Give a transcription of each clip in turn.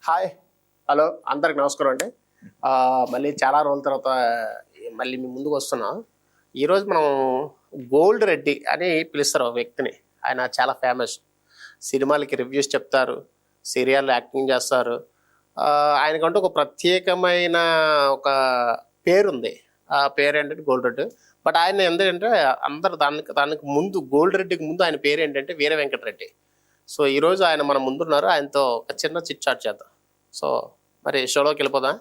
Hi hello అందరికి నమస్కారం అండి. మళ్ళీ చాలా రోజుల తర్వాత మళ్ళీ మీ ముందుకు వస్తున్నాం. ఈరోజు మనం గోల్డ్ రెడ్డి అని పిలుస్తారు ఒక వ్యక్తిని. ఆయన చాలా ఫేమస్, సినిమాలకి రివ్యూస్ చెప్తారు, సీరియల్ యాక్టింగ్ చేస్తారు. ఆయనకంటూ ఒక ప్రత్యేకమైన ఒక పేరుంది. ఆ పేరు ఏంటంటే గోల్డ్ రెడ్డి. బట్ ఆయన ఎందుకంటే అందరు దానికి ముందు గోల్డ్ రెడ్డికి ముందు ఆయన పేరు ఏంటంటే వీర వెంకటరెడ్డి. సో ఈరోజు ఆయన మన ముందున్నారు. ఆయనతో ఒక చిన్న చిట్ చాట్ చేద్దాం. సో మరి షోలోకి వెళ్ళిపోదాం.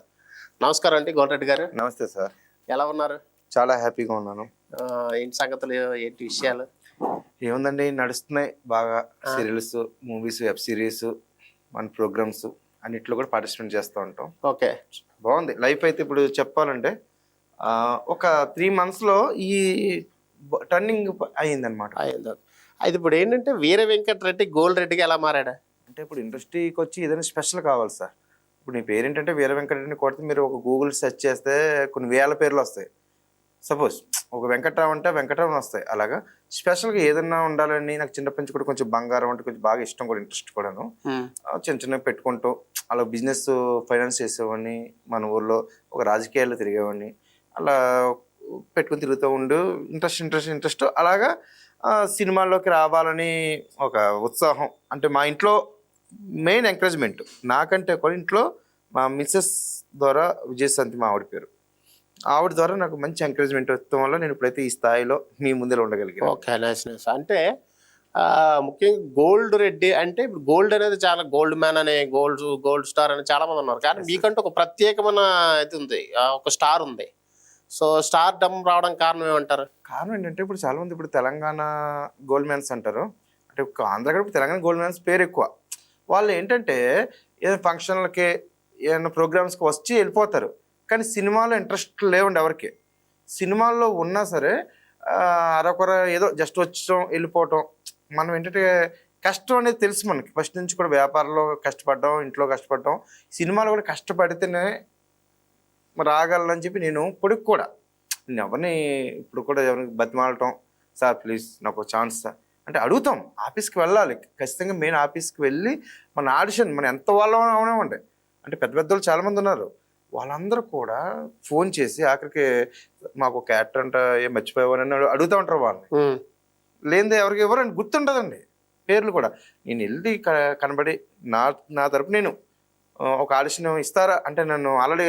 నమస్కారం అండి గోల్డ్ రెడ్డి గారు. నమస్తే సార్. ఎలా ఉన్నారు? చాలా హ్యాపీగా ఉన్నాను. ఏంటి సంగతులు, ఏంటి విషయాలు? ఏముందండి, నడుస్తున్నాయి బాగా. సీరియల్స్, మూవీస్, వెబ్ సిరీస్, మన ప్రోగ్రామ్స్ అన్నిట్లో కూడా పార్టిసిపేట్ చేస్తూ ఉంటాం. ఓకే, బాగుంది లైఫ్ అయితే. ఇప్పుడు చెప్పాలంటే ఒక 3 monthsలో ఈ టర్నింగ్ అయ్యిందనమాట. అయితే ఇప్పుడు ఏంటంటే వీర వెంకటరెడ్డి గోల్డ్ రెడ్డికి ఎలా మారాడా అంటే ఇప్పుడు ఇండస్ట్రీకి వచ్చి ఏదైనా స్పెషల్ కావాలి సార్. ఇప్పుడు నీ పేరు ఏంటంటే వీర వెంకటరెడ్డిని కొడితే మీరు ఒక గూగుల్ సెర్చ్ చేస్తే కొన్ని వేల పేర్లు వస్తాయి. సపోజ్ ఒక వెంకట్రావు అంటే వెంకట్రావు వస్తాయి. అలాగా స్పెషల్గా ఏదన్నా ఉండాలని నాకు చిన్నప్పటి నుంచి కూడా కొంచెం బంగారం అంటే కొంచెం బాగా ఇష్టం, కూడా ఇంట్రెస్ట్ కూడాను. చిన్న చిన్నగా పెట్టుకుంటూ అలా బిజినెస్ ఫైనాన్స్ చేసేవాడిని. మన ఊర్లో ఒక రాజకీయాల్లో తిరిగేవాడిని. అలా పెట్టుకుని తిరుగుతూ ఉండు, ఇంట్రెస్ట్ అలాగా సినిమాల్లోకి రావాలని ఒక ఉత్సాహం. అంటే మా ఇంట్లో మెయిన్ ఎంకరేజ్మెంట్ నాకంటే కూడా ఇంట్లో మా మిస్సెస్ ద్వారా విజయశాంతి మా ఆవిడ పేరు, ఆవిడ ద్వారా నాకు మంచి ఎంకరేజ్మెంట్ ఇవ్వడం వల్ల నేను ఇప్పుడైతే ఈ స్థాయిలో మీ ముందే ఉండగలిగాను. Okay, nice. అంటే ముఖ్యంగా గోల్డ్ రెడ్డి అంటే ఇప్పుడు గోల్డ్ అనేది చాలా గోల్డ్ మ్యాన్ అనే గోల్డ్ స్టార్ అని చాలా మంది ఉన్నారు. కానీ మీకంటే ఒక ప్రత్యేకమైన ఇది ఉంది, ఒక స్టార్ ఉంది. సో స్టార్ డమ్ రావడం కారణం ఏమంటారు? కారణం ఏంటంటే ఇప్పుడు చాలా మంది ఇప్పుడు తెలంగాణ గోల్డ్ మ్యాన్స్ అంటారు. అంటే ఆంధ్ర కూడా తెలంగాణ గోల్డ్ మ్యాన్స్ పేరు ఎక్కువ. వాళ్ళు ఏంటంటే ఏదైనా ఫంక్షన్లకి ఏదైనా ప్రోగ్రామ్స్కి వచ్చి వెళ్ళిపోతారు. కానీ సినిమాలో ఇంట్రెస్ట్ లేవండి ఎవరికి. సినిమాల్లో ఉన్నా సరే అరొకర ఏదో జస్ట్ వచ్చడం వెళ్ళిపోవటం. మనం ఏంటంటే కష్టం అనేది తెలుసు మనకి ఫస్ట్ నుంచి కూడా. వ్యాపారంలో కష్టపడ్డాం, ఇంట్లో కష్టపడ్డాం, సినిమాలో కూడా కష్టపడితేనే రాగలనని చెప్పి నేను ఇప్పటికి కూడా నేను ఎవరిని ఇప్పుడు కూడా ఎవరికి బతిమాలటం, సార్ ప్లీజ్ నాకు ఒక ఛాన్స్ సార్ అంటే అడుగుతాం. ఆఫీస్కి వెళ్ళాలి ఖచ్చితంగా. మెయిన్ ఆఫీస్కి వెళ్ళి మన ఆడిషన్ మనం ఎంత వాళ్ళం అవనివ్వండి, అంటే పెద్ద పెద్దలు చాలామంది ఉన్నారు, వాళ్ళందరూ కూడా ఫోన్ చేసి ఆఖరికి మాకు ఒక యాక్టర్ అంట ఏం మర్చిపోయేవారని అడుగుతూ ఉంటారు. వాళ్ళని లేనిదే ఎవరికి ఎవరండి గుర్తుండదండి పేర్లు కూడా. నేను వెళ్ళి కనబడి నా తరపు నేను ఒక ఆడిషన్ ఇస్తారా అంటే నన్ను ఆల్రెడీ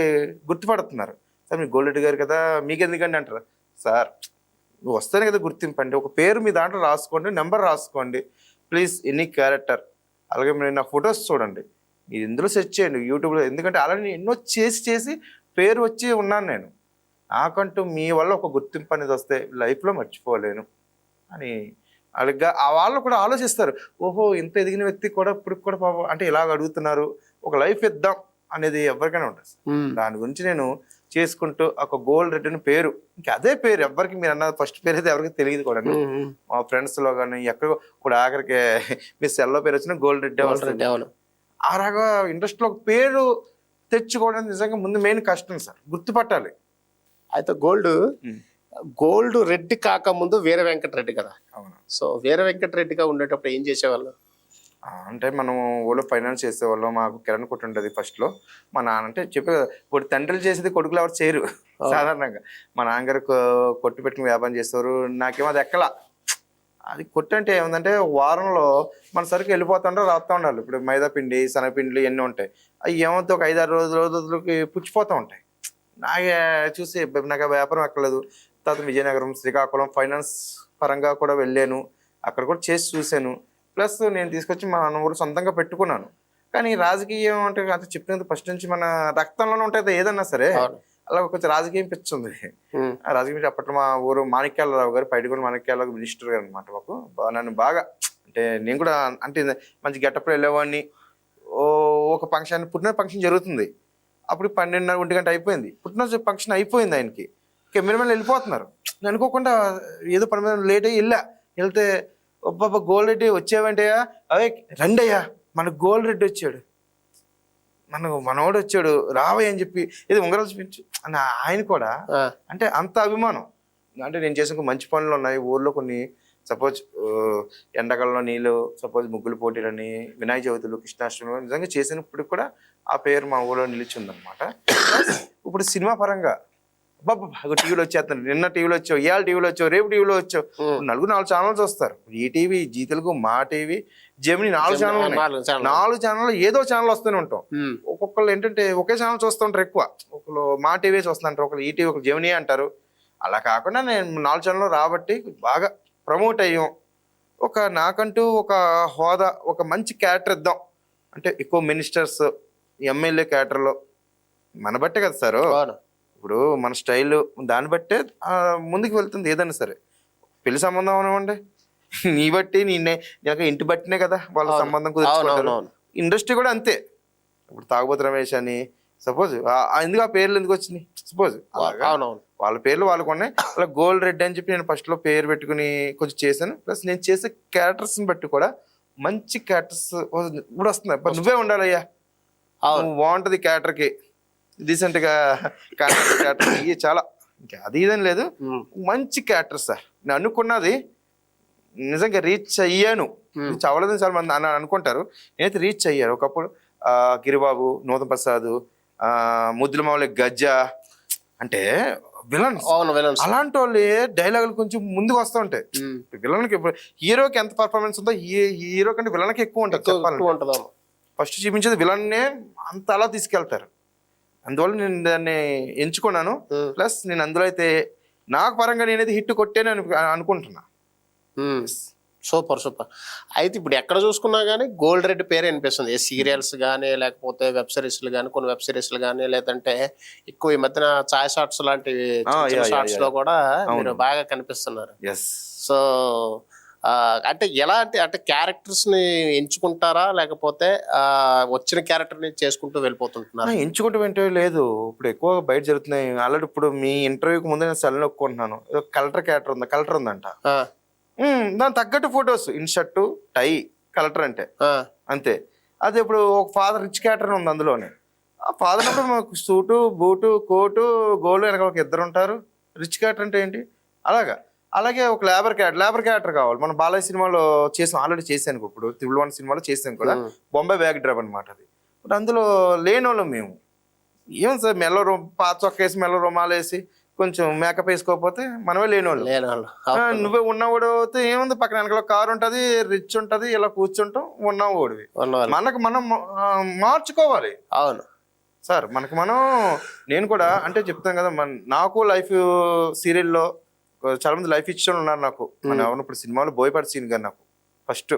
గుర్తుపడుతున్నారు. సార్ మీరు గోల్డ్ రెడ్డి గారు కదా, మీకెందుకండి అంటారు. సార్ నువ్వు వస్తేనే కదా గుర్తింపు అండి, ఒక పేరు మీ దాంట్లో రాసుకోండి, నెంబర్ రాసుకోండి ప్లీజ్, ఎనీ క్యారెక్టర్. అలాగే మీరు నా ఫొటోస్ చూడండి, మీరు ఇందులో సెర్చ్ చేయండి యూట్యూబ్లో. ఎందుకంటే అలాగే ఎన్నో చేసి పేరు వచ్చి ఉన్నాను నేను. నాకంటూ మీ వల్ల ఒక గుర్తింపు అనేది వస్తే లైఫ్లో మర్చిపోలేను అని అలాగా ఆ వాళ్ళు కూడా ఆలోచిస్తారు. ఓహో ఇంత ఎదిగిన వ్యక్తి కూడా ఇప్పుడు కూడా పాపం అంటే ఇలాగ అడుగుతున్నారు, ఒక లైఫ్ ఇద్దాం అనేది ఎవరికైనా ఉంటుంది. దాని గురించి నేను చేసుకుంటూ ఒక గోల్డ్ రెడ్డి పేరు, ఇంకా అదే పేరు ఎవరికి మీరు అన్నది ఫస్ట్ పేరు అయితే ఎవరికి తెలియదు కూడా. మా ఫ్రెండ్స్లో కానీ ఎక్కడో ఇప్పుడు ఆఖరికి మీ సెల్లో పేరు వచ్చిన గోల్డ్ రెడ్డి వస్తుంది. అలాగా ఇండస్ట్రీలో ఒక పేరు తెచ్చుకోవడం నిజంగా ముందు మెయిన్ కష్టం సార్, గుర్తుపట్టాలి. అయితే గోల్డ్ రెడ్డి కాకముందు వీర వెంకటరెడ్డి కదా. అవును. సో వీర వెంకటరెడ్డిగా ఉండేటప్పుడు ఏం చేసేవాళ్ళు అంటే మనం ఊళ్ళో ఫైనాన్స్ చేసేవాళ్ళం. మాకు కిరణ్ కొట్టు ఉంటుంది ఫస్ట్లో. మా నాన్న అంటే చెప్పే ఇప్పుడు తండ్రులు చేసేది కొడుకులు ఎవరు చేయరు సాధారణంగా. మా నాన్నగారు కొట్టు పెట్టుకుని వ్యాపారం చేసేవారు. నాకేమో అది ఎక్కలా. అది కొట్టు అంటే ఏముందంటే వారంలో మన సరికి వెళ్ళిపోతుంటే రాస్తూ ఉండాలి. ఇప్పుడు మైదా పిండి, శనగపిండిలు ఇవన్నీ ఉంటాయి. అవి ఏమవుతాయి ఒక 5-6 రోజులకి పుచ్చిపోతూ ఉంటాయి. నాకే చూసి నాకు వ్యాపారం ఎక్కలేదు. తర్వాత విజయనగరం, శ్రీకాకుళం ఫైనాన్స్ పరంగా కూడా వెళ్ళాను, అక్కడ కూడా చేసి చూశాను. ప్లస్ నేను తీసుకొచ్చి మా ఊరు సొంతంగా పెట్టుకున్నాను. కానీ రాజకీయం అంటే అంత చెప్పినందుకు ఫస్ట్ నుంచి మన రక్తంలోనే ఉంటుంది ఏదన్నా సరే. అలా కొంచెం రాజకీయం పిచ్చింది. రాజకీయం అప్పట్లో మా ఊరు మాణిక్యాలరావు గారు, పైడిగూడ మాణిక్యాలరావు మినిస్టర్ గారు అనమాట. మాకు నన్ను బాగా అంటే నేను కూడా అంటే మంచి గెటప్లో వెళ్ళేవాడిని. ఒక ఫంక్షన్ పుట్టిన ఫంక్షన్ జరుగుతుంది, అప్పుడు 12:30-1 గంట అయిపోయింది. పుట్టిన ఫంక్షన్ అయిపోయింది, ఆయనకి కెమెరామెన్ వెళ్ళిపోతున్నారు. నేను అనుకోకుండా ఏదో పని మీద లేట్ అయ్యి వెళ్తే ఒబ్బా గోల్డ్ రెడ్డి వచ్చావంటయ్యా, అవే రండి అయ్యా మనకు గోల్డ్ రెడ్డి వచ్చాడు, మనోడు వచ్చాడు రావయ్య అని చెప్పి ఇది ఉంగరాలు చూపించు అని ఆయన కూడా అంటే అంత అభిమానం. అంటే నేను చేసిన మంచి పనులు ఉన్నాయి ఊర్లో కొన్ని. సపోజ్ ఎండాకాలంలో నీళ్ళు, సపోజ్ ముగ్గులు పోటీలని, వినాయక చవితులు, కృష్ణాష్టమి నిజంగా చేసినప్పుడు కూడా ఆ పేరు మా ఊళ్ళో నిలిచి ఉందన్నమాట. ఇప్పుడు సినిమా పరంగా బాబా టీవీలో వచ్చేస్తాను, నిన్న టీవీలో వచ్చావు, ఇవాళ టీవీలో వచ్చావు, రేపు టీవీలో వచ్చావు. నలుగురు 4 ఛానల్స్ వస్తారు. ఈటీవీ, జీ తెలుగు, మా టీవీ, జెమిని 4 ఛానల్, 4 ఛానల్ ఏదో ఛానల్ వస్తూనే ఉంటాం. ఒక్కొక్కళ్ళు ఏంటంటే ఒకే ఛానల్ చూస్తుంటారు ఎక్కువ. ఒకళ్ళు మా టీవీ చూస్తుంటారు, ఒకళ్ళు ఈటీవీ, ఒకళ్ళు జెమిని అంటారు. అలా కాకుండా నేను 4 ఛానల్ రాబట్టి బాగా ప్రమోట్ అయ్యాం. నాకంటూ ఒక హోదా, ఒక మంచి క్యారెక్టర్ ఇద్దాం అంటే ఎక్కువ మినిస్టర్స్, ఎమ్మెల్యే క్యారెక్టర్లో మన బట్టే కదా సార్. ఇప్పుడు మన స్టైల్ దాన్ని బట్టే ముందుకు వెళ్తుంది ఏదైనా సరే. పెళ్లి సంబంధం అనివ్వండి, నీ బట్టి ఇంటి బట్టినే కదా వాళ్ళ సంబంధం కుదుర్చుకుంటారు. ఇండస్ట్రీ కూడా అంతే. ఇప్పుడు తాగుబోతు రమేష్ అని సపోజ్ ఎందుకు ఆ పేర్లు ఎందుకు వచ్చినాయి, సపోజ్ వాళ్ళ పేర్లు వాళ్ళకు ఉన్నాయి. అలా గోల్డ్ రెడ్ అని చెప్పి నేను ఫస్ట్ లో పేరు పెట్టుకుని కొంచెం చేశాను. ప్లస్ నేను చేసే క్యారెక్టర్స్ బట్టి కూడా మంచి క్యారెక్టర్స్ ఇప్పుడు వస్తున్నాయి. నువ్వే ఉండాలయ్యా, నువ్వు బాగుంటది క్యారెక్టర్కి, డీసెంట్ గా క్యారెక్టర్ చాలా ఇంకా అది ఇదని లేదు. మంచి క్యారెక్టర్ సార్. నేను అనుకున్నది నిజంగా రీచ్ అయ్యాను. రీచ్ అవ్వలేదని చాలా మంది అనుకుంటారు. నేనైతే రీచ్ అయ్యాను. ఒకప్పుడు గిరిబాబు, నూతన్ ప్రసాద్, ముద్దుల మామూలు గజ్జ అంటే విలన్స్. అలాంటి వాళ్ళు డైలాగులు కొంచెం ముందుకు వస్తూ ఉంటాయి. విలన్కి హీరోకి ఎంత పర్ఫార్మెన్స్ ఉందో హీరో కంటే విలన్కి ఎక్కువ ఉంటుంది చెప్పాలి. ఫస్ట్ చూపించేది విలన్నే అంత అలా తీసుకెళ్తారు. అందువల్ల నేను దాన్ని ఎంచుకున్నాను. ప్లస్ నేను అందులో అయితే నాకు పరంగా నేనైతే హిట్ కొట్టేనే అనుకుంటున్నా. Super super. అయితే ఇప్పుడు ఎక్కడ చూసుకున్నా కానీ గోల్డ్ రెడ్ పేరు అనిపిస్తుంది. ఏ సీరియల్స్ కానీ, లేకపోతే వెబ్ సిరీస్లు కానీ, కొన్ని వెబ్ సిరీస్లు కానీ, లేదంటే ఎక్కువ ఈ మధ్యన ఛాయ్ షార్ట్స్ లాంటివి షార్ట్స్ లో కూడా మీరు బాగా కనిపిస్తున్నారు. సో అంటే ఎలాంటి అంటే క్యారెక్టర్స్ ని ఎంచుకుంటారా, లేకపోతే వచ్చిన క్యారెక్టర్ ని చేసుకుంటూ వెళ్ళిపోతుంటున్నారా? ఎంచుకుంటూ వెంటనే లేదు. ఇప్పుడు ఎక్కువ బయట జరుగుతున్నాయి. ఆల్రెడీ ఇప్పుడు మీ ఇంటర్వ్యూకి ముందు నేను సెల్ నొక్కుంటున్నాను. కలెక్టర్ క్యారెక్టర్ ఉంది, కలెక్టర్ ఉందంట. దాని తగ్గట్టు ఫొటోస్, ఇన్షర్ట్, టై, కలెక్టర్ అంటే అంతే. అదే ఇప్పుడు ఒక ఫాదర్ రిచ్ క్యారెక్టర్ ఉంది అందులోనే. ఆ ఫాదర్ అప్పుడు మాకు సూటు, బూటు, కోటు, గోల్డ్ వెనక ఒక 2 ఉంటారు. రిచ్ క్యారెక్టర్ అంటే ఏంటి అలాగా. అలాగే ఒక లేబర్ క్యారెక్టర్ కావాలి. మనం బాలయ్య సినిమాలో చేసాం, ఆల్రెడీ చేశాను. ఇప్పుడు 1 సినిమాలో చేసాను కూడా, బొంబాయి బ్యాగ్ డ్రైవ్ అనమాట అది. బట్ అందులో లేని వాళ్ళం మేము. ఏం సార్ మెల్ల పాత చొక్క వేసి మెల్ల రుమాలు వేసి కొంచెం మేకప్ వేసుకోకపోతే మనమే లేనివాళ్ళు. నువ్వే ఉన్నవాడు అయితే ఏముంది, పక్కన వెనకాల కారు ఉంటుంది, రిచ్ ఉంటుంది, ఇలా కూర్చుంటాం, ఉన్నవాడివి. మనకు మనం మార్చుకోవాలి. అవును సార్, మనకు మనం. నేను కూడా అంటే చెప్తాను కదా, నాకు లైఫ్ సీరియల్లో చాలా మంది లైఫ్ ఇచ్చిన ఉన్నారు నాకు. మన ఎవరు ఇప్పుడు సినిమాలో బోయపాటి సీన్ గారు నాకు ఫస్ట్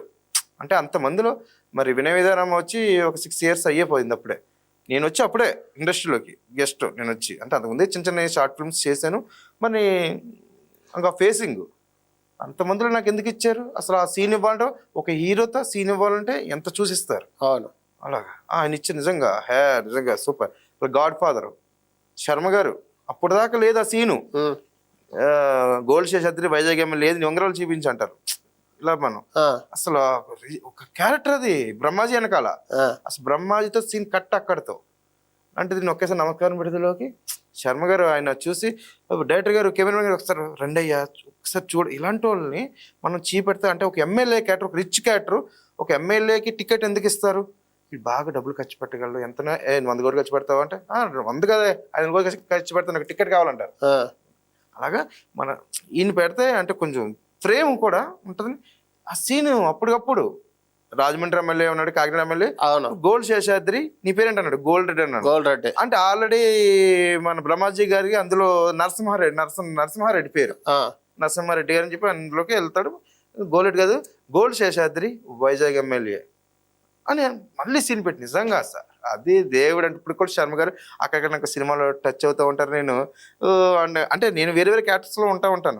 అంటే అంత మందిలో మరి వినయ విధానం వచ్చి ఒక 6 years అయ్యేపోయింది. అప్పుడే నేను వచ్చి అప్పుడే ఇండస్ట్రీలోకి గెస్ట్ నేను వచ్చి అంటే అంతకుముందే చిన్న షార్ట్ ఫిల్మ్స్ చేశాను. మరి ఇంకా ఫేసింగ్ అంతమందిలో నాకు ఎందుకు ఇచ్చారు అసలు? ఆ సీన్ ఇవ్వాలంటే ఒక హీరోతో సీన్ ఇవ్వాలంటే ఎంత చూసిస్తారు. అవును అలాగా ఆయన ఇచ్చి నిజంగా నిజంగా సూపర్. గాడ్ ఫాదర్ శర్మ గారు అప్పుడు దాకా లేదు ఆ scene. Gold Seshadri Vizag MLA లేదు, ఉంగరాలు చూపించంటారు. ఇలా మనం అసలు ఒక క్యారెక్టర్ అది బ్రహ్మాజీ వెనకాల. అసలు బ్రహ్మాజీతో సీన్ కట్ అక్కడితో అంటే దీన్ని ఒకేసారి నమస్కారం విడుదలకి శర్మ గారు ఆయన చూసి, డైరెక్టర్ గారు, కెమెరామెన్ గారు ఒకసారి రండి అయ్యా ఒకసారి చూడ. ఇలాంటి వాళ్ళని మనం చీపెడతా అంటే ఒక ఎమ్మెల్యే క్యారెక్టర్, ఒక రిచ్ క్యారెక్టర్, ఒక ఎమ్మెల్యేకి టికెట్ ఎందుకు ఇస్తారు? వీడు బాగా డబ్బులు ఖర్చు పెట్టగలరు. ఎంతనా 100 కోట్లు ఖర్చు పెడతావు అంటే 100 కదా 5 కోట్లు ఖర్చు పెడతా, నాకు టికెట్ కావాలంటారు. అలాగా మన ఈయన పెడితే అంటే కొంచెం ఫ్రేమ్ కూడా ఉంటుంది. ఆ సీన్ అప్పటికప్పుడు రాజమండ్రి ఎమ్మెల్యే ఉన్నాడు, కాకినాడ ఎమ్మెల్యే, గోల్డ్ శేషాద్రి నీ పేరేంటి అన్నాడు, గోల్డ్ రెడ్డి అన్నాడు. గోల్డ్ రెడ్డి అంటే ఆల్రెడీ మన బ్రహ్మాజీ గారికి అందులో నరసింహారెడ్డి పేరు, నరసింహారెడ్డి గారు అని చెప్పి అందులోకి వెళ్తాడు. గోల్డ్ రెడ్డి కాదు, గోల్డ్ శేషాద్రి వైజాగ్ ఎమ్మెల్యే అని మళ్ళీ సీన్ పెట్టి. నిజంగా సార్ అది దేవుడు. అంటే ఇప్పుడు కూడా శర్మ గారు అక్కడక్కడ నాకు సినిమాలో టచ్ అవుతూ ఉంటారు. నేను అంటే నేను వేరే క్యారెక్టర్స్ లో ఉంటాను.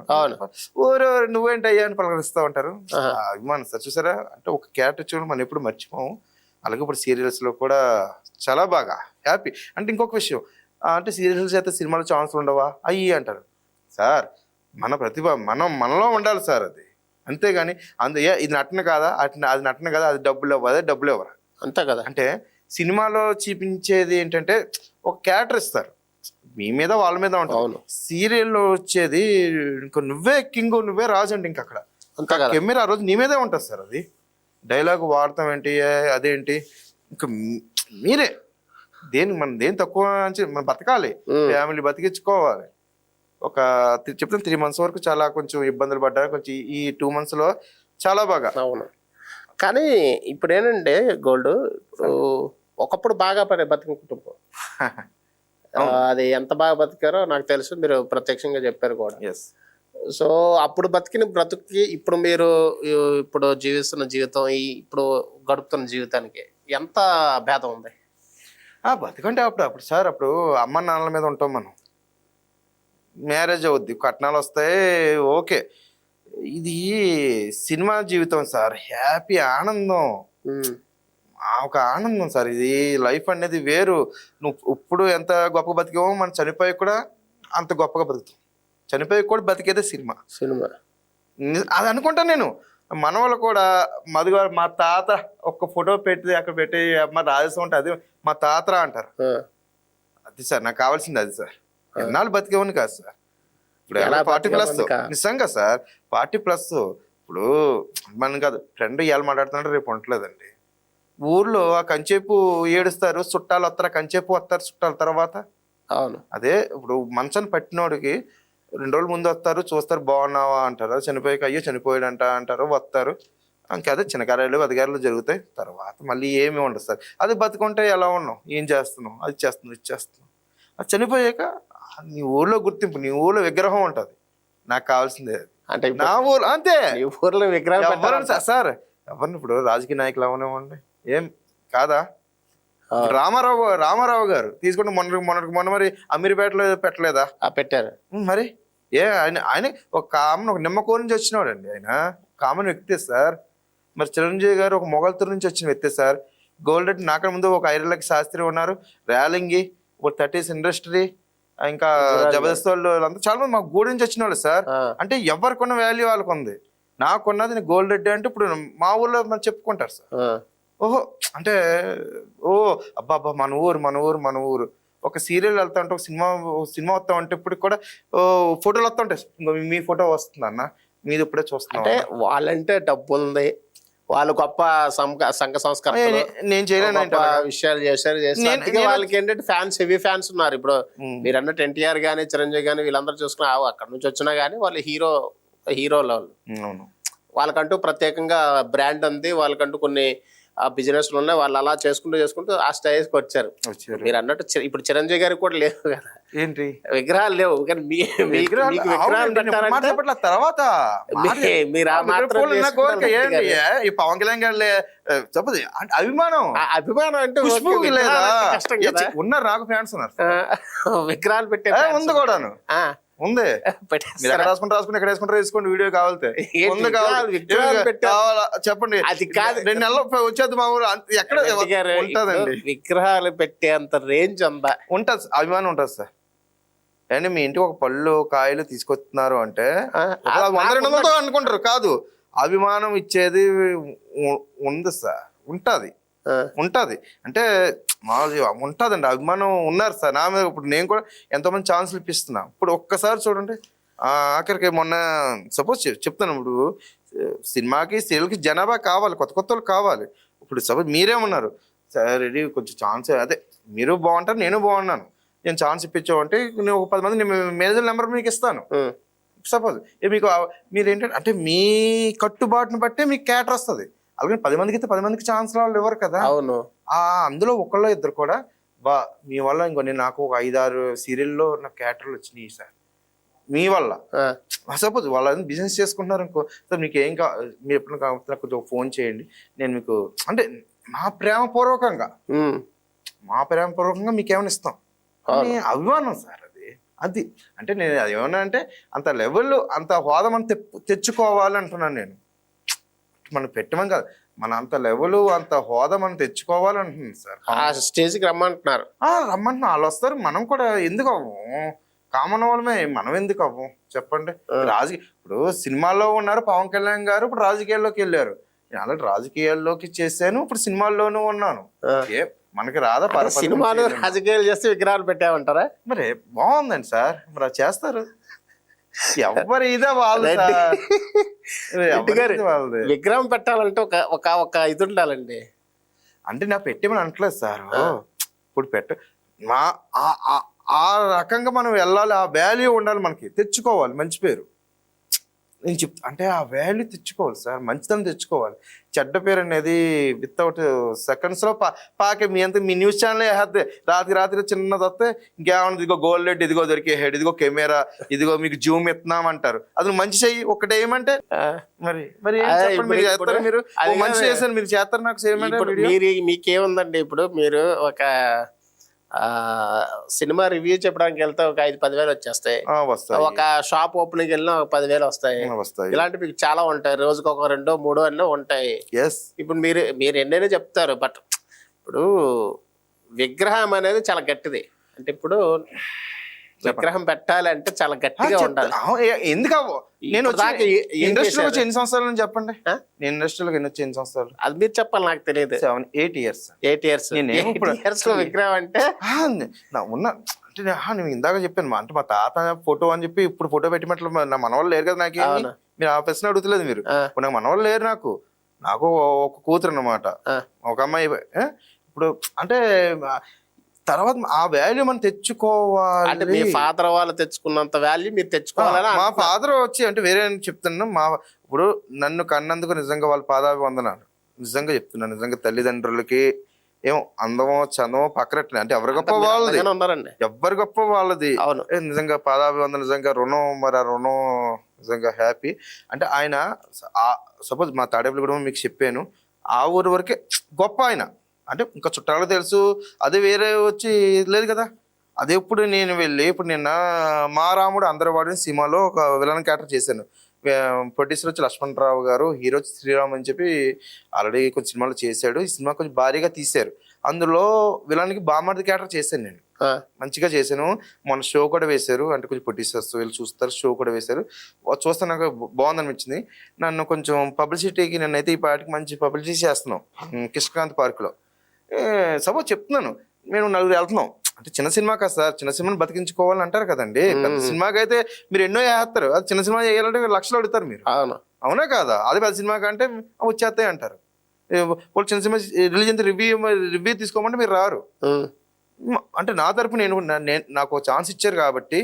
ఊరు నువ్వేంటి అయ్యా అని పలకరిస్తూ ఉంటారు. అభిమానం సార్. చూసారా అంటే ఒక క్యారెక్టర్ చూడండి మనం ఎప్పుడు మర్చిపోము. అలాగే ఇప్పుడు సీరియల్స్ లో కూడా చాలా బాగా హ్యాపీ. అంటే ఇంకొక విషయం అంటే సీరియల్స్ అయితే సినిమాలో ఛాన్స్లు ఉండవా అయ్యి అంటారు. సార్ మన ప్రతిభ మనలో ఉండాలి సార్. అది అంతేగాని ఇది నటన కాదా, అది నటన కాదా, అది డబ్బులు ఎవరు అంతే కదా. అంటే సినిమాలో చూపించేది ఏంటంటే ఒక క్యారెక్టర్ ఇస్తారు, మీ మీద వాళ్ళ మీద ఉంటుంది. సీరియల్లో వచ్చేది ఇంకా నువ్వే కింగ్, నువ్వే రాజు అంటే ఇంక అక్కడ కెమెరా ఆ రోజు నీ మీదే ఉంటుంది సార్. అది డైలాగ్ వాడతాం ఏంటి, అదేంటి ఇంకా మీరే దేని తక్కువ మనం బతకాలి, ఫ్యామిలీ బతికించుకోవాలి. ఒక చెప్తాను 3 months వరకు చాలా కొంచెం ఇబ్బందులు పడ్డారు, కొంచెం ఈ 2 months లో చాలా బాగా. అవును. కానీ ఇప్పుడు ఏంటంటే గోల్డ్, ఒకప్పుడు బాగా బతికిన కుటుంబం. అది ఎంత బాగా బతికారో నాకు తెలుసు, మీరు ప్రత్యక్షంగా చెప్పారు కూడా. ఎస్. సో అప్పుడు బతికిన బ్రతుక్కి ఇప్పుడు మీరు ఇప్పుడు జీవిస్తున్న జీవితం, ఇప్పుడు గడుపుతున్న జీవితానికి ఎంత భేదం ఉంది? బతుకంటే అప్పుడు సార్, అప్పుడు అమ్మ నాన్నల మీద ఉంటాం మనం, మ్యారేజ్ అవుద్ది, కట్నాలు వస్తాయి, ఓకే. ఇది సినిమా జీవితం సార్, హ్యాపీ ఆనందం, ఒక ఆనందం సార్. ఇది లైఫ్ అనేది వేరు. నువ్వు ఇప్పుడు ఎంత గొప్పగా బతికామో మనం చనిపోయి కూడా అంత గొప్పగా బతుకుతాం. చనిపోయి కూడా బతికేదే సినిమా. అది అనుకుంటాను నేను. మన వాళ్ళు కూడా మధుగారు, మా తాత ఒక్క ఫోటో పెట్టి అక్కడ పెట్టి మా రాజస్థాన్ ఉంటే అది మా తాతరా అంటారు. అది సార్ నాకు కావాల్సింది, అది సార్. ఎన్నాళ్ళు బతికేవని కాదు సార్. ఇప్పుడు 40+ నిజంగా సార్, 40+. ఇప్పుడు మనం కాదు, ఫ్రెండ్ ఇవాళ మాట్లాడుతుంటే రేపు ఉండలేదండి. ఊర్లో ఆ కంచేపు ఏడుస్తారు, చుట్టాలు వస్తారు, కంచేపు వస్తారు చుట్టాల తర్వాత. అవును. అదే ఇప్పుడు మంచాన్ని పట్టినోడికి 2 రోజుల ముందు వస్తారు, చూస్తారు, బాగున్నావా అంటారు. చనిపోయాక అయ్యో చనిపోయాడు అంటారు, వస్తారు. ఇంకా అదే చిన్న కార్యాలు అధికారులు జరుగుతాయి, తర్వాత మళ్ళీ ఏమి ఉండదు సార్. అది బతుకుంటే ఎలా ఉన్నావు, ఏం చేస్తున్నావు, అది చేస్తున్నావు, ఇది చేస్తున్నావు. అది చనిపోయాక నీ ఊర్లో గుర్తింపు, నీ ఊర్లో విగ్రహం ఉంటుంది. నాకు కావాల్సిందే అంటే నా ఊరు అంతే. ఊర్లో విగ్రహం సార్ ఎవరిని ఇప్పుడు రాజకీయ నాయకులు అవనివ్వండి, ఏం కాదా? రామారావు గారు తీసుకుంటే మొన్న మరి అమీర్పేటలో పెట్టలేదా? పెట్టారు. మరి ఆయన ఒక కామన్, ఒక నిమ్మకూరు నుంచి వచ్చినవాడు అండి. ఆయన కామన్ వ్యక్తే సార్. మరి చిరంజీవి గారు ఒక మొగల్తూరు నుంచి వచ్చిన వ్యక్తే సార్. గోల్డ్ రెడ్డి నాకన్నా ముందు ఒక 5 లక్ష శాస్త్రి ఉన్నారు, ర్యాలింగి, ఒక 30s ఇండస్ట్రీ, ఇంకా జబర్దస్త్ వాళ్ళు అంతా చాలా మంది మా గూడి నుంచి వచ్చిన వాళ్ళు సార్. అంటే ఎవరికున్న వాల్యూ వాళ్ళకు ఉంది. నాకున్నది గోల్డ్ రెడ్డి అంటే ఇప్పుడు మా ఊర్లో మనం చెప్పుకుంటారు సార్. ఓహో అంటే అబ్బా మన ఊరు. ఒక సీరియల్ వెళ్తా ఉంటే, ఒక సినిమా వస్తా ఉంటే ఇప్పుడు కూడా ఫోటోలు వస్తా ఉంటాయి. మీ ఫోటో వస్తుంది అన్న, మీది ఇప్పుడే చూస్తున్నా. అంటే వాళ్ళంటే డబ్బు ఉంది, వాళ్ళు గొప్ప సంఘ సంస్కారం, నేను చేయలేను విషయాలు చేశారు. వాళ్ళకి ఏంటంటే ఫ్యాన్స్, హెవీ ఫ్యాన్స్ ఉన్నారు. ఇప్పుడు మీరు అన్నట్టు ఎన్టీఆర్ గానీ, చిరంజీవి గానీ వీళ్ళందరూ చూసుకుని అక్కడ నుంచి వచ్చినా గానీ వాళ్ళు హీరోలు వాళ్ళు. వాళ్ళకంటూ ప్రత్యేకంగా బ్రాండ్ ఉంది, వాళ్ళకంటూ కొన్ని బిజినెస్లు ఉన్నాయి. వాళ్ళు అలా చేసుకుంటూ ఆ స్టేజ్కి వచ్చారు. మీరు అన్నట్టు ఇప్పుడు చిరంజీవి గారికి కూడా లేవు కదా, ఏంటి విగ్రహాలు లేవు. కానీ విగ్రహాలు తర్వాత మీరు పవన్ కళ్యాణ్ గారు చెప్పదు అభిమానం అంటే ఉన్నారు, నాకు ఫ్యాన్స్ ఉన్నారు. విగ్రహాలు పెట్టే ఉంది కూడాను ఉంది. మీరు ఎక్కడ రాసుకుంటే ఎక్కడ వేసుకోండి, వీడియో కావాలితే ఉంది కావాలా చెప్పండి. అది కాదు, 2 నెలలు వచ్చేది మా ఊరు. ఎక్కడ ఉంటదండి విగ్రహాలు పెట్టే అంత రేంజ్ ఉందా? ఉంటది, అభిమానం ఉంటుంది సార్. అండ్ మీ ఇంటికి ఒక పళ్ళు కాయలు తీసుకొస్తున్నారు అంటే 100-200 అనుకుంటారు, కాదు అభిమానం ఇచ్చేది ఉంది సార్. ఉంటది అంటే ఉంటదండి, అభిమానం ఉన్నారు సార్ నా మీద. ఇప్పుడు నేను కూడా ఎంతో మంది ఛాన్సులు ఇప్పిస్తున్నా. ఇప్పుడు ఒక్కసారి చూడండి, ఆఖరికి మొన్న సపోజ్ చెప్తాను, ఇప్పుడు సినిమాకి సీరియల్కి జనాభా కావాలి, కొత్త వాళ్ళు కావాలి. ఇప్పుడు సపోజ్ మీరేమన్నారు సార్, రెడీ కొంచెం ఛాన్స్, అదే మీరు బాగుంటారు నేను బాగున్నాను, నేను ఛాన్స్ ఇప్పించావు అంటే నేను ఒక 10 మంది మేనేజర్ నెంబర్ మీకు ఇస్తాను. సపోజ్ మీకు మీరు ఏంటంటే అంటే మీ కట్టుబాటును బట్టే మీకు క్యాటర్ వస్తుంది. అలాగే 10 మందికి అయితే 10 మందికి ఛాన్స్ వాళ్ళు ఇవ్వరు కదా. అవును. అందులో ఒకళ్ళు ఇద్దరు కూడా మీ వల్ల ఇంకో నాకు ఒక 5-6 సీరియల్లో నాకు క్యాటర్లు వచ్చినాయి సార్ మీ వల్ల. సపోజ్ వాళ్ళు బిజినెస్ చేసుకుంటున్నారు అనుకో సార్, మీకు ఏం మీరు ఎప్పుడు కావాలి కొంచెం ఫోన్ చేయండి, నేను మీకు అంటే మా ప్రేమపూర్వకంగా మీకు ఏమైనా ఇస్తాం. అభిమానం సార్ అది అంటే నేను అది ఏమన్నా అంటే అంత లెవెల్, అంత హోదా మనం తెచ్చుకోవాలి అంటున్నాను నేను. మనం పెట్టమని కాదు, మన అంత లెవెల్, అంత హోదా మనం తెచ్చుకోవాలంటున్నాను సార్. ఆ స్టేజ్కి రమ్మంటున్నారు. వాళ్ళు వస్తారు, మనం కూడా ఎందుకు అవ్వం? కామన్ వాళ్ళమే, మనం ఎందుకు అవ్వం చెప్పండి? ఇప్పుడు సినిమాల్లో ఉన్నారు పవన్ కళ్యాణ్ గారు, ఇప్పుడు రాజకీయాల్లోకి వెళ్ళారు. నేను అలాంటి రాజకీయాల్లోకి చేశాను, ఇప్పుడు సినిమాల్లోనూ ఉన్నాను. మనకి రాదా సినిమాలు రాజకీయాలు చేస్తే విగ్రహాలు పెట్టామంటారా? మరి బాగుందండి సార్, మరి అది చేస్తారు. ఎవరి ఇదే వాళ్ళు విగ్రహం పెట్టాలంటే ఒక ఇది ఉండాలండి. అంటే నాకు పెట్టేమని అంటలేదు సార్. ఇప్పుడు మా ఆ రకంగా మనం వెళ్ళాలి, ఆ వాల్యూ ఉండాలి, మనకి తెచ్చుకోవాలి మంచి పేరు. నేను అంటే ఆ వాల్యూ తెచ్చుకోవాలి సార్, మంచితనం తెచ్చుకోవాలి. చెడ్డ పేరు అనేది వితౌట్ సెకండ్స్లో పాకే మీ న్యూస్ ఛానల్ వేస్తే రాత్రి చిన్నది వస్తే ఇంకేమన్నా ఇదిగో గోల్డ్ రేట్, ఇదిగో దొరికే హెడ్, ఇదిగో కెమెరా, ఇదిగో మీకు జూమ్ ఇస్తున్నాం అంటారు. అది నువ్వు మంచి చెయ్యి ఒకటే ఏమంటే మరి మరి ఏం చెప్పండి, మీరు చేస్తారు, మీరు మంచి చేశారు, మీరు చేస్తారు, నాకు చేయమంటే మీకేముందండి. ఇప్పుడు మీరు ఒక సినిమా రివ్యూ చెప్పడానికి వెళ్తే ఒక 5-10 వేలు వచ్చేస్తాయి. ఒక షాప్ ఓపెనింగ్ వెళ్ళినా ఒక 10,000 వస్తాయి. ఇలాంటి మీకు చాలా ఉంటాయి. రోజుకి ఒక 2-3 అన్నీ ఉంటాయి. ఇప్పుడు మీరు ఎన్నైనా చెప్తారు. బట్ ఇప్పుడు విగ్రహం అనేది చాలా గట్టిది. అంటే ఇప్పుడు విగ్రహం పెట్టాలంటే చాలా గట్టిగా ఉండాలి. ఎందుకు నేను ఇండస్ట్రీలో వచ్చి ఎన్ని సంవత్సరాలు చెప్పండి, నేను ఇండస్ట్రీలోకి ఎన్ని సంవత్సరాలు అది మీరు చెప్పాలి, నాకు తెలియదు. 8 years. 8 years విగ్రహం అంటే ఉన్న అంటే నేను ఇందాక చెప్పాను, అంటే మా తాత ఫోటో అని చెప్పి ఇప్పుడు ఫోటో పెట్టినట్లు నా మనవాళ్ళు లేరు కదా. నాకే మీరు ఆ ప్రశ్న అడుగుతలేదు మీరు. ఇప్పుడు నాకు మనవాళ్ళు లేరు. నాకు ఒక కూతురు అన్నమాట, ఒక అమ్మాయి. ఇప్పుడు అంటే తర్వాత ఆ వాల్యూ మనం తెచ్చుకోవాలి. అంటే మీ ఫాదర్ వాళ్ళు తెచ్చుకున్నంత వాల్యూ మీరు తెచ్చుకోవాలని. మా ఫాదర్ వచ్చి అంటే వేరే చెప్తున్నాను, ఇప్పుడు నన్ను కన్నందుకు నిజంగా వాళ్ళ పాదాభివందనాలు. నిజంగా చెప్తున్నాను, నిజంగా తల్లిదండ్రులకి ఏమో అందమో చందమో పక్కనట్టు, అంటే ఎవరి గొప్ప వాళ్ళది, ఎవరి గొప్ప వాళ్ళది. నిజంగా పాదాభివందన, నిజంగా రుణం. మరి ఆ రుణం నిజంగా హ్యాపీ. అంటే ఆయన సపోజ్ మా తాడేపల్లిగూడెం మీకు చెప్పాను, ఆ ఊరి వరకే గొప్ప ఆయన. అంటే ఇంకా చుట్టాలు తెలుసు, అదే వేరే వచ్చి లేదు కదా. అదే ఇప్పుడు నేను వెళ్ళి ఇప్పుడు నిన్న మా రాముడు అందరి వాడిని సినిమాలో ఒక విలన్ క్యారెక్టర్ చేశాను. ప్రొడ్యూసర్ వచ్చి లక్ష్మణరావు గారు, హీరో వచ్చి శ్రీరామ్ అని చెప్పి ఆల్రెడీ కొంచెం సినిమాలో చేశాడు. ఈ సినిమా కొంచెం భారీగా తీశారు. అందులో విలన్కి బామర్ది క్యారెక్టర్ చేశాను నేను, మంచిగా చేశాను. మొన్న షో కూడా వేశారు, అంటే కొంచెం ప్రొడ్యూసర్స్ వీళ్ళు చూస్తారు, షో కూడా వేశారు. చూస్తే నాకు బాగుంది అనిపించింది. నన్ను కొంచెం పబ్లిసిటీకి, నన్నైతే ఈ పార్టీకి మంచి పబ్లిసిటీ చేస్తున్నాం కృష్ణకాంత్ పార్క్లో. సపోజ్ చెప్తున్నాను, మేము 4 వెళ్తున్నాం. అంటే చిన్న సినిమా కదా సార్, చిన్న సినిమాని బతికించుకోవాలని అంటారు కదండి. పెద్ద సినిమాకి అయితే మీరు ఎన్నో వేస్తారు, అది చిన్న సినిమా చేయాలంటే లక్షలు అడుగుతారు మీరు. అవునా కాదా? అదే పెద్ద సినిమా కంటే వచ్చేస్తాయి అంటారు. వాళ్ళు చిన్న సినిమా రిలీజ్ అయితే రివ్యూ తీసుకోమంటే మీరు రారు. అంటే నా తరపు నేను నాకు ఛాన్స్ ఇచ్చారు కాబట్టి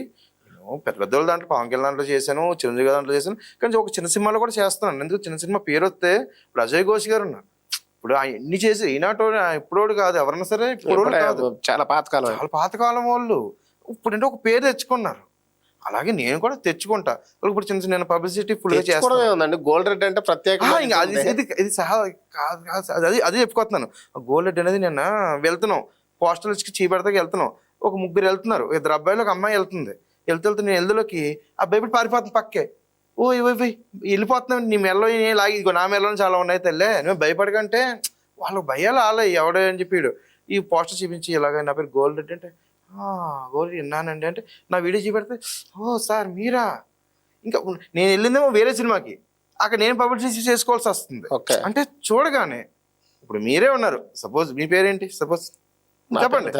నేను పెద్దోళ్ళ దాంట్లో, పవన్ కళ్యాణ్ దాంట్లో చేశాను, చిరంజీవి దాంట్లో చేశాను. కానీ ఒక చిన్న సినిమాలో కూడా చేస్తున్నాను. ఎందుకు చిన్న సినిమా పేరు వస్తే ఇప్పుడు అజయ్ ఘోష్ గారు ఉన్నారు. ఇప్పుడు ఎన్ని చేసి ఈనాటో ఇప్పుడోడు కాదు, ఎవరన్నా సరే ఇప్పుడు కాదు, చాలా పాతకాలం వాళ్ళు. ఇప్పుడు అంటే ఒక పేరు తెచ్చుకున్నారు. అలాగే నేను కూడా తెచ్చుకుంటా. ఇప్పుడు చిన్న చిన్న పబ్లిసిటీ ఫుల్ చేస్తాను. గోల్డ్ రెడ్ అంటే ప్రత్యేకంగా అది చెప్పుకోతున్నాను. గోల్డ్ రెడ్ అనేది నిన్న వెళ్తున్నాం, పోస్టల్ చీపెడతాకి వెళ్తున్నాం. ఒక 3 వెళ్తున్నారు, 2 అబ్బాయిలు, ఒక అమ్మాయి వెళ్తుంది. వెళ్తే నేను ఎల్దులోకి అబ్బాయి ఇప్పుడు పారిపోతుంది పక్కే. ఓ వెళ్ళిపోతున్నాం, నీ మెల్లో లాగి, ఇదిగో నా మెల్లలో చాలా ఉన్నాయి తెల్లే, నువ్వు భయపడకంటే వాళ్ళకి భయాలు ఆలే ఎవడో అని చెప్పాడు. ఈ పోస్టర్ చూపించి ఇలాగ నా పేరు గోల్డ్ రెడ్డి అంటే, గోల్డ్ విన్నానండి అంటే, నా వీడియో చూపెడితే ఓ సార్ మీరా. ఇంకా నేను వెళ్ళిందేమో వేరే సినిమాకి, అక్కడ నేను పబ్లిసిటీ చేసుకోవాల్సి వస్తుంది. అంటే చూడగానే ఇప్పుడు మీరే ఉన్నారు, సపోజ్ మీ పేరేంటి, సపోజ్ చెప్పండి.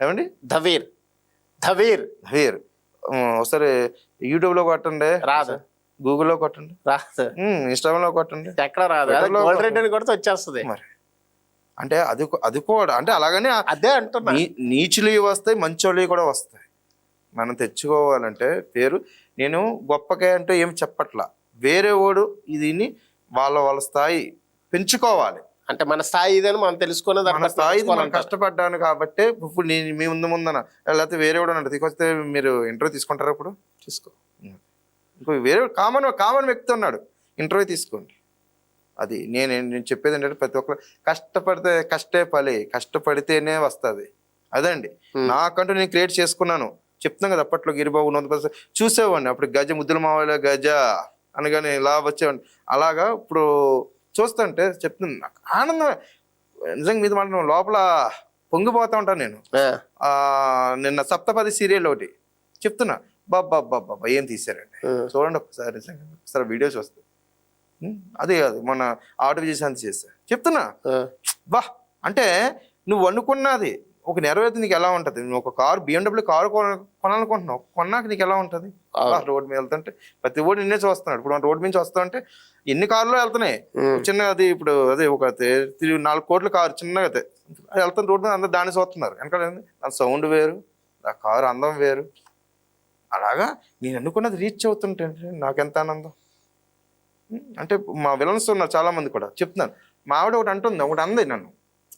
ఏమండి? ధవీర్. ఒకసారి యూట్యూబ్లో కొట్టండి, రాదు. గూగుల్లో కొట్టండి, రాదు. ఇన్స్టాగ్రామ్లో కొట్టండి, ఎక్కడ రాదు. వచ్చేస్తుంది. మరి అంటే అది కూడా అంటే అలాగనే అదే అంటున్నా, నీచులు వస్తాయి, మంచోళ్ళు కూడా వస్తాయి. మనం తెచ్చుకోవాలంటే పేరు. నేను గొప్పగా అంటే ఏమి చెప్పట్లా, వేరే వాడు దీన్ని వాళ్ళ స్థాయి పెంచుకోవాలి. అంటే మన స్థాయి ఇదని మనం తెలుసుకున్నది, మన స్థాయి కష్టపడ్డాను కాబట్టి ఇప్పుడు నేను మీ ముందన, లేకపోతే వేరే వాడు అంటే తీసుకొస్తే మీరు ఇంటర్వ్యూ తీసుకుంటారా? ఇప్పుడు తీసుకో. ఇంకో వేరే కామన్ వ్యక్తి ఉన్నాడు, ఇంటర్వ్యూ తీసుకోండి. అది నేను చెప్పేది ఏంటంటే ప్రతి ఒక్కరు కష్టపడితే కష్టపడితేనే వస్తుంది. అదండి నాకంటూ నేను క్రియేట్ చేసుకున్నాను. చెప్తున్నాను కదా, అప్పట్లో గిరిబాబు 100% చూసేవాడిని. అప్పుడు గజ ముద్దుల మావల గజ అనగానే ఇలా వచ్చేవాడిని. అలాగా ఇప్పుడు చూస్తుంటే చెప్తున్నాను, నాకు ఆనందమే. నిజంగా మీద మాట లోపల పొంగిపోతా ఉంటాను నేను. నిన్న సప్తపది సీరియల్ ఒకటి చెప్తున్నా, బాబా ఏం తీసారండి చూడండి ఒకసారి, నిజంగా ఒకసారి వీడియోస్ వస్తాయి. అదే కాదు మన ఆటో విజయశాంతి చేస్తా చెప్తున్నా, బా అంటే నువ్వు అనుకున్నది ఒక నెరవేర్తి నీకు ఎలా ఉంటుంది? నువ్వు ఒక కారు BMW కారు కొనాలనుకుంటున్నావు, కొన్నాక నీకు ఎలా ఉంటుంది? రోడ్ మీద వెళ్తుంటే ప్రతి ఓడి నిన్నే చూస్తున్నాడు. ఇప్పుడు రోడ్ నుంచి వస్తా అంటే ఎన్ని కార్లు వెళ్తున్నాయి, చిన్న అది ఇప్పుడు అదే ఒక 4 కోట్ల కారు చిన్నగా అది వెళ్తాను రోడ్ మీద, అందరు దాన్ని చూస్తున్నారు. వెనకాల దాని సౌండ్ వేరు, ఆ కారు అందం వేరు. అలాగా నేను అనుకున్నది రీచ్ అవుతుంటే నాకెంత ఆనందం. అంటే మా విలన్స్ ఉన్నారు చాలా మంది కూడా చెప్తున్నాను. మా ఆవిడ ఒకటి అంటుంది, ఒకటి అంది నన్ను,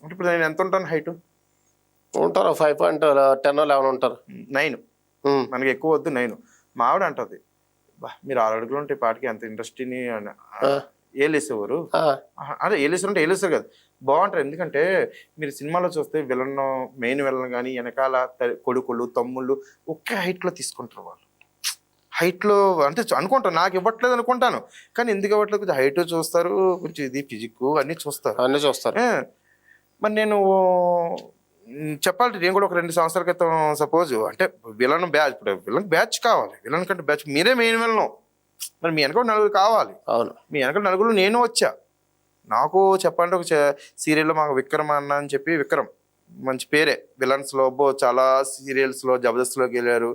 అంటే ఇప్పుడు నేను ఎంత ఉంటాను హైట్? ఉంటారు 5.10 11 ఉంటారు. 9. మనకి ఎక్కువ వద్దు 9. మా ఆవిడ అంటది, బా మీరు 6 అడుగులు ఉంటే పాటికి అంత ఇండస్ట్రీని ఏలేసేవారు. అదే ఏలేసారు అంటే ఏలేసారు కదా, బాగుంటారు. ఎందుకంటే మీరు సినిమాలో చూస్తే విలన్, మెయిన్ విలన్ కానీ వెనకాల కొడుకులు తమ్ముళ్ళు ఒకే హైట్లో తీసుకుంటారు. వాళ్ళు హైట్లో అంటే అనుకుంటాను, నాకు ఇవ్వట్లేదు అనుకుంటాను, కానీ ఎందుకు ఇవ్వట్లేదు? కొంచెం హైట్ చూస్తారు, కొంచెం ఇది ఫిజిక్ అన్నీ చూస్తారు, అన్నీ చూస్తారు. మరి నేను చెప్పాలంటే నేను కూడా ఒక 2 సంవత్సరాల క్రితం సపోజ్ అంటే విలన్ బ్యాచ్, ఇప్పుడు విలన్ బ్యాచ్ కావాలి, విలన్ కంటే బ్యాచ్ మీరే మెయిన్ విలన్, మరి మీ వెనక 4 కావాలి. అవును, మీ వెనక 4 నేను వచ్చా. నాకు చెప్పాలంటే ఒక సీరియల్లో మాకు విక్రమ్ అన్న అని చెప్పి, విక్రమ్ మంచి పేరే విలన్స్లో, చాలా సీరియల్స్లో జబర్దస్త్లోకి వెళ్ళారు.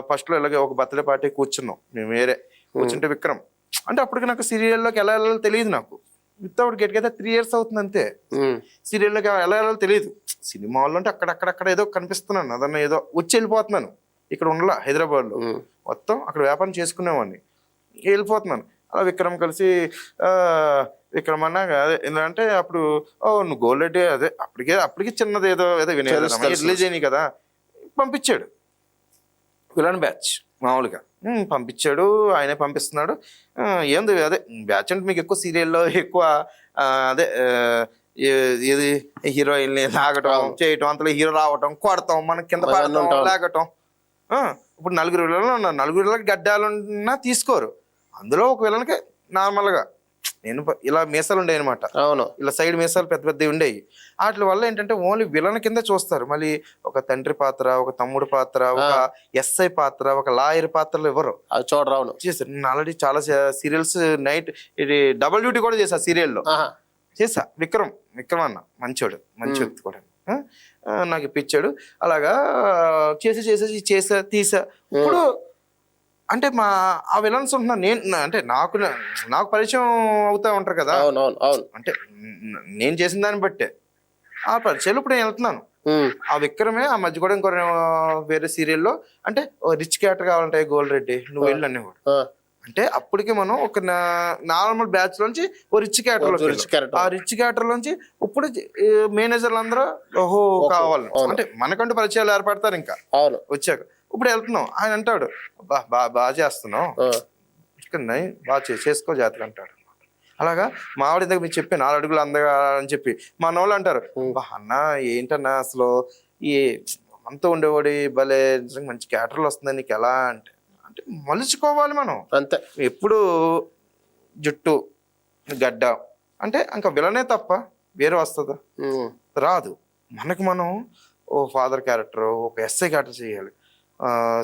ఫస్ట్లో ఇలాగే ఒక బర్త్డే పార్టీ కూర్చున్నాం మేము, వేరే కూర్చుంటే విక్రమ్ అంటే అప్పటికి నాకు సీరియల్లోకి ఎలా వెళ్ళాలో తెలియదు. నాకు వితౌట్ గెట్ 3 years అవుతుంది అంతే. సీరియల్లోకి ఎలా వెళ్ళాలో తెలియదు. సినిమాల్లో అంటే అక్కడక్కడ ఏదో కనిపిస్తున్నాను, అదన్నా ఏదో వచ్చి వెళ్ళిపోతున్నాను. ఇక్కడ ఉండలా హైదరాబాద్లో, మొత్తం అక్కడ వ్యాపారం చేసుకునేవాడిని, వెళ్ళిపోతున్నాను. అలా విక్రమ్ కలిసి విక్రమ్ అన్నా అదే ఏంటంటే అప్పుడు నువ్వు గోల్డ్ రెడ్డి అదే అప్పటికి చిన్నది ఏదో రిలీజ్ అయినాయి కదా, పంపించాడు విలన్ బ్యాచ్ మామూలుగా పంపించాడు. ఆయనే పంపిస్తున్నాడు. ఏంది అదే బ్యాచ్ అంటే మీకు ఎక్కువ సీరియల్లో ఎక్కువ అదే ఇది హీరోయిన్ని లాగటం చేయటం, అంతలో హీరో రావటం, కొడతాం, మనం కింద పడటం, లాగటం. ఇప్పుడు 4 విలన్లు ఉన్నారు, 4 విలన్లకి గడ్డాలున్నా తీసుకోరు. అందులో ఒక విలన్కి నార్మల్గా నేను ఇలా మీసాలు ఉండేవి అనమాట. అవును, ఇలా సైడ్ మీసాలు పెద్ద పెద్దవి ఉండేవి. వాటి వల్ల ఏంటంటే ఓన్లీ విలన్ కింద చూస్తారు. మళ్ళీ ఒక తండ్రి పాత్ర, ఒక తమ్ముడు పాత్ర, ఒక ఎస్ఐ పాత్ర, ఒక లాయర్ పాత్రలు ఎవరు చూడరావును చేశారు. నేను ఆల్రెడీ చాలా సీరియల్స్ నైట్ ఇది డబుల్ డ్యూటీ కూడా చేశా సీరియల్లో, చేసా. విక్రమ్ అన్న మంచోడు, మంచి వ్యక్తి కూడా నాకు ఇప్పించాడు. అలాగా చేసా తీసా. ఇప్పుడు అంటే ఆ విలన్స్ ఉంటున్నారు, నేను అంటే నాకు పరిచయం అవుతా ఉంటారు కదా. అంటే నేను చేసిన దాన్ని బట్టే ఆ పరిచయాలు ఇప్పుడు నేను వెళ్తున్నాను. ఆ విక్రమే ఆ మధ్య కూడా ఇంకో వేరే సీరియల్లో అంటే రిచ్ క్యారెక్టర్ కావాలంటే గోల్డ్ రెడ్డి నువ్వు వెళ్ళి అన్నీ కూడా అంటే అప్పటికి మనం ఒక నార్మల్ బ్యాచ్ లోంచి ఓ రిచ్ క్యారెక్టర్, ఆ రిచ్ క్యారెక్టర్ లోంచి ఇప్పుడు మేనేజర్లు అందరూ ఓహో కావాలి అంటే మనకంటూ పరిచయాలు ఏర్పడతారు ఇంకా వచ్చాక. ఇప్పుడు వెళ్తున్నాం, ఆయన అంటాడు బాగా చేస్తున్నావు, బాగా చేసుకో జాతర అంటాడు. అలాగా మా ఆవిడ ఇందాక మీరు చెప్పాను 4 అడుగులు అందగా అని చెప్పి, మా వాళ్ళు అంటారు అన్న ఏంటన్నా అసలు ఈ మనతో ఉండేవాడి భలే మంచి క్యారెక్టర్లు వస్తుంది నీకు ఎలా అంటే మలుచుకోవాలి మనం అంతే. ఎప్పుడు జుట్టు గడ్డ అంటే ఇంకా విలనే తప్ప వేరే వస్తుందా? రాదు. మనకు మనం ఓ ఫాదర్ క్యారెక్టర్, ఒక ఎస్ఐ క్యారెక్టర్ చేయాలి.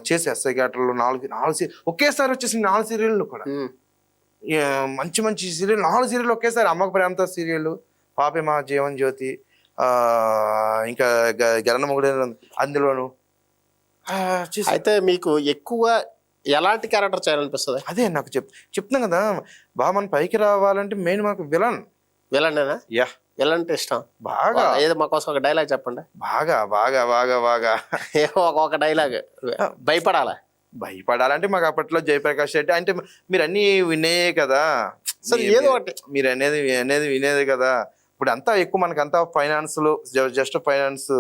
చేసే ఎస్ఐ క్యారెక్టర్లు 4 ఒకేసారి వచ్చేసి 4 సీరియళ్ళు కూడా మంచి సీరియల్ 4 సీరియల్ ఒకేసారి. అమ్మక ప్రేమతో సీరియల్, పాపే మా జీవన్ జ్యోతి, ఇంకా గరణ మొగుడు అందులోను. అయితే మీకు ఎక్కువ ఎలాంటి క్యారెక్టర్ చేయాలనిపిస్తుంది? అదే నాకు చెప్తున్నాం కదా బాగా మన పైకి రావాలంటే మెయిన్ మనకు విలన్. యా, విలన్ అంటే ఇష్టం బాగా. ఏదో మా కోసం ఒక డైలాగ్ చెప్పండి. బాగా బాగా బాగా బాగా ఒక డైలాగ్. భయపడాలంటే మాకు అప్పట్లో జయప్రకాష్ రెడ్డి అంటే మీరు అన్ని వినే కదా సార్, ఏదో ఒకటి మీరు అనేది వినేది కదా. ఇప్పుడు అంతా ఎక్కువ మనకంతా ఫైనాన్స్, జస్ట్ ఫైనాన్స్.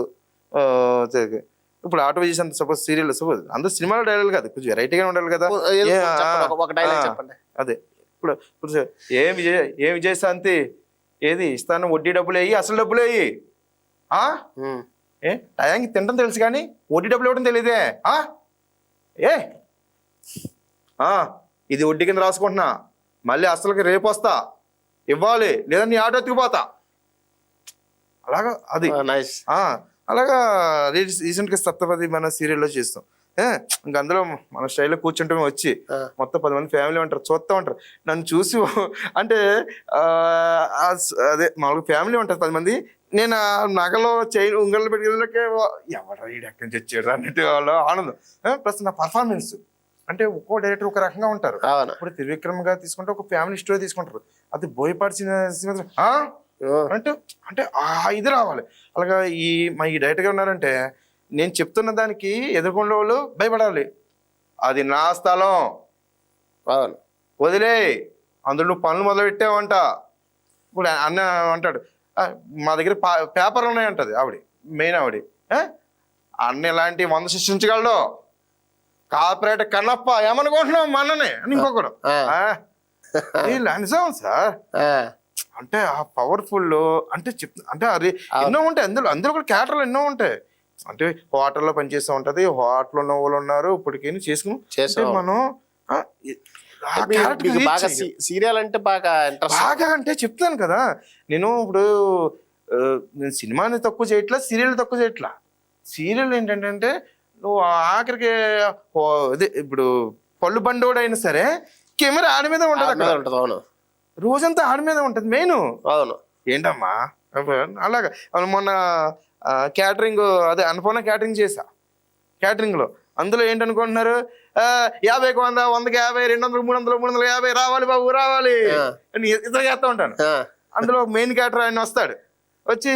ఇప్పుడు ఆటో చేసి అంత సపోజ్ సీరియల్ సపోజ్ అందరూ సినిమాలో డైలాగ్ కాదు, కొంచెం వెరైటీగా ఉండాలి కదా. అదే ఇప్పుడు ఏం విజయశాంతి ఏది ఇస్తాను, వడ్డీ డబ్బులు వేయి, అసలు డబ్బులు వేయి. టయానికి తినడం తెలుసు కానీ వడ్డీ డబ్బులు ఇవ్వడం తెలియదే. ఇది వడ్డీ కింద రాసుకుంటున్నా, మళ్ళీ అసలుకి రేపు వస్తా ఇవ్వాలి, లేదా నీ ఆటో ఎత్తుకుపోతా. అలాగా అది అలాగా రీసెంట్గా సప్తపది మన సీరియల్లో చేస్తాం. ఇంక అందులో మన స్టైల్లో కూర్చుంటే వచ్చి మొత్తం 10 మంది ఫ్యామిలీ ఉంటారు, చూస్తూ ఉంటారు. నన్ను చూసి అంటే అదే మామూలుగా ఫ్యామిలీ ఉంటారు 10 మంది. నేను ఆ నగలో చైన్ ఉంగళ్ళు పెట్టుకునే ఎవడ ఎక్కడి నుంచి వచ్చాడు అన్నట్టు వాళ్ళు ఆనందం. ప్లస్ నా పర్ఫార్మెన్స్ అంటే ఒక్కో డైరెక్టర్ ఒక రకంగా ఉంటారు. ఇప్పుడు త్రివిక్రమ్ గారు తీసుకుంటే ఒక ఫ్యామిలీ స్టోరీ తీసుకుంటారు. అది బోయపాటి సినిమా అంటే అంటే ఇది రావాలి. అలాగా ఈ డైరెక్టర్ గా ఉన్నారంటే నేను చెప్తున్న దానికి ఎదుర్కొన్న వాళ్ళు భయపడాలి. అది నా స్థలం, వదిలే అందులో నువ్వు పనులు మొదలు పెట్టావంట. ఇప్పుడు అన్న అంటాడు మా దగ్గర పేపర్లు ఉన్నాయంటది ఆవిడ, మెయిన్ ఆవిడ. అన్న ఇలాంటి 100 సృష్టించగలడు. కార్పొరేట్ కన్నప్ప ఏమనుకుంటున్నావు మా అన్ననే అని ఇంకొకడు. నిజం సార్. అంటే ఆ పవర్ఫుల్ అంటే అంటే అది ఎన్నో ఉంటాయి. అందులో కూడా క్యారెక్టర్లు ఎన్నో ఉంటాయి. అంటే హోటల్లో పనిచేస్తూ ఉంటది, హోటల్ ఉన్న వాళ్ళు ఉన్నారు. ఇప్పటికీ చేసుకుని మనం సీరియల్ అంటే బాగా అంటే చెప్తాను కదా. నేను ఇప్పుడు నేను సినిమాని తక్కువ చేయట్లా, సీరియల్ తక్కువ చేయట్లా. సీరియల్ ఏంటంటే నువ్వు ఆఖరికి అదే ఇప్పుడు పళ్ళు బండోడు అయినా సరే కెమెరా ఆడి మీద ఉంటుంది. అవును, రోజంతా ఆడి మీద ఉంటది మెయిన్. అవును. ఏంటమ్మా అలాగా మొన్న క్యాటరింగ్ అదే అన్నపూర్ణ క్యాటరింగ్ చేసా. క్యాటరింగ్ లో అందులో ఏంటనుకుంటున్నారు 50కి 100, 100కి 50, 200, 300, 350 రావాలి బాబు రావాలి అని ఇతర చేస్తూ ఉంటాను. అందులో మెయిన్ క్యారెక్టర్ ఆయన వస్తాడు, వచ్చి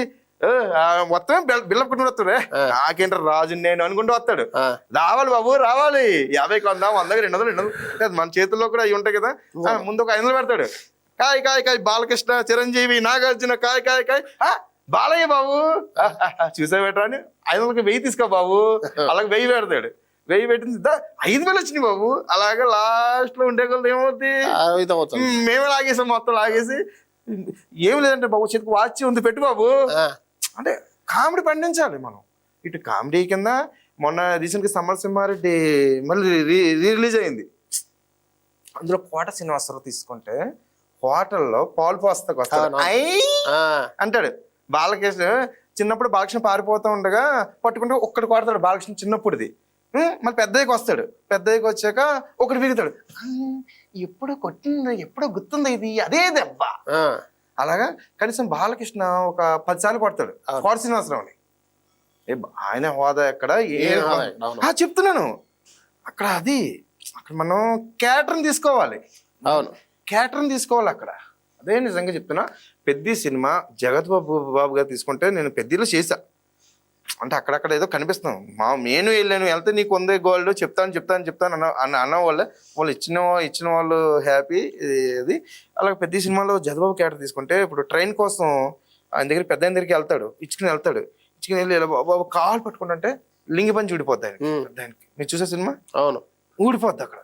మొత్తమే బిల్డప్ కొట్టుకుని వస్తాడు. నాకేంట రాజు నేను అనుకుంటూ వస్తాడు. రావాలి బాబు రావాలి, 50కి 100, 100కి 200, 200. మన చేతుల్లో కూడా అవి ఉంటాయి కదా. ముందు ఒక 500 పెడతాడు. కాయ్ కాయ్ కాయ్ బాలకృష్ణ, చిరంజీవి, నాగార్జున కాయ్ కాయ్ కాయ్ బాలయ్య బాబు చూసా పెట్టరా అని 500కి 1000 తీసుకో బాబు. అలాగే 1000 పెడతాడు. 1000 పెట్టింది 5000 వచ్చినాయి బాబు. అలాగే లాస్ట్ లో ఉండే కొద్ది ఏమవుతుంది, మేమే లాగేసాం. మొత్తం లాగేసి ఏం లేదంటే బాబు చేతికి వాచ్ ఉంది పెట్టు బాబు. అంటే కామెడీ పండించాలి మనం. ఇటు కామెడీ కింద మొన్న రీసెంట్ గా సమరసింహారెడ్డి మళ్ళీ రిలీజ్ అయింది. అందులో కోట శ్రీనివాసరావు తీసుకుంటే హోటల్లో పాలు పోస్తాకు వస్తాడు అంటాడు. బాలకృష్ణ చిన్నప్పుడు బాలకృష్ణ పారిపోతూ ఉండగా పట్టుకుంటే ఒక్కటి కొడతాడు బాలకృష్ణ చిన్నప్పుడుది. మళ్ళీ పెద్దయ్యకి వస్తాడు. పెద్దయ్యకి వచ్చాక ఒకటి విరుగుతాడు. ఎప్పుడో కొట్టింది, ఎప్పుడో గుర్తుంది ఇది అదే దెబ్బ. అలాగా కనీసం బాలకృష్ణ ఒక 10 సార్లు కొడతాడు కోట శ్రీనివాసరావుని. ఆయన హోదా ఎక్కడ చెప్తున్నాను అక్కడ. అది అక్కడ మనం క్యారెక్టర్ని తీసుకోవాలి. అవును, క్యారెక్టర్ని తీసుకోవాలి అక్కడ. అదే నిజంగా చెప్తున్నా. పెద్ద సినిమా జగత్ బాబు గారు తీసుకుంటే నేను పెద్దలో చేశా. అంటే అక్కడక్కడ ఏదో కనిపిస్తున్నాం. నేను వెళ్ళాను, వెళ్తే నీకు 100 గోల్డ్ చెప్తాను అన్న వాళ్ళు ఇచ్చిన వాళ్ళు హ్యాపీ. ఇది అలాగే పెద్ద సినిమాలో జగబాబు క్యారెక్టర్ తీసుకుంటే ఇప్పుడు ట్రైన్ కోసం ఆయన దగ్గర పెద్ద ఆయన దగ్గరికి వెళ్తాడు, ఇచ్చుకుని వెళ్ళి బాబు కాలు పట్టుకుంటుంటే లింగి పంచి ఊడిపోద్ది ఆయనకి. మీరు చూసే సినిమా? అవును, ఊడిపోద్ది అక్కడ.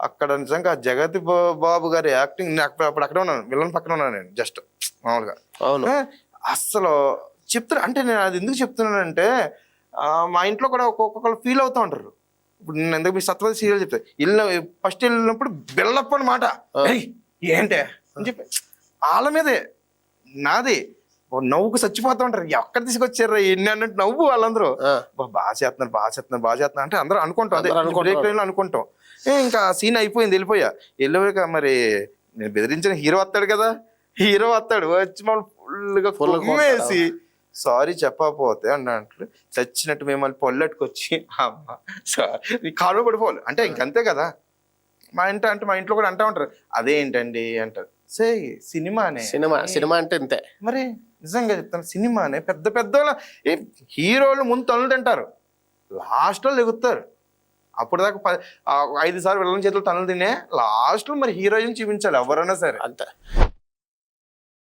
అక్కడ నిజంగా జగత్ బాబు గారి యాక్టింగ్. అప్పుడు అక్కడే ఉన్నాను, విలన్ పక్కన ఉన్నాను నేను జస్ట్ మామూలుగా. అవును, అస్సలు చెప్తాను. అంటే నేను అది ఎందుకు చెప్తున్నానంటే మా ఇంట్లో కూడా ఒక్కొక్కరు ఫీల్ అవుతూ ఉంటారు. ఇప్పుడు నేను ఎందుకు మీ సత్వతి సీరియల్ చెప్తా, ఫస్ట్ వెళ్ళినప్పుడు బిల్డప్ అన్నమాట. ఏంటే అని చెప్పి వాళ్ళ మీదే నాది నవ్వుకు చచ్చిపోతూ ఉంటారు. ఎక్కడ తీసుకొచ్చారు ఎన్ని అన్నట్టు నవ్వు వాళ్ళందరూ. బాగా చేస్తున్నారు అంటే అందరూ అనుకుంటాం. అదే బ్రేక్ టైంలో అనుకుంటాం. ఇంకా సీన్ అయిపోయింది, వెళ్ళిపోయాక మరి నేను బెదిరించిన హీరో వస్తాడు కదా. హీరో వస్తాడు, వచ్చి మనం ఫుల్గా కొమ్మేసి సారీ చెప్పకపోతే అన్నట్లు చచ్చినట్టు మిమ్మల్ని పొల్లెట్టుకొచ్చి అమ్మ సారీ కాలు పడిపోవాలి అంటే ఇంకంతే కదా. మా ఇంట్లో కూడా అంటూ ఉంటారు అదేంటండి అంటారు. సినిమా అంటే ఇంతే. మరి నిజంగా చెప్తాను, సినిమానే పెద్ద హీరోలు ముందు తనులు తింటారు, లాస్ట్లో లెగుతారు. అప్పుడు దాకా 5 సార్లు వెళ్ళని చేతులు తనులు తినే లాస్ట్లో మరి హీరోయిన్ చూపించాలి ఎవరైనా సరే అంతే.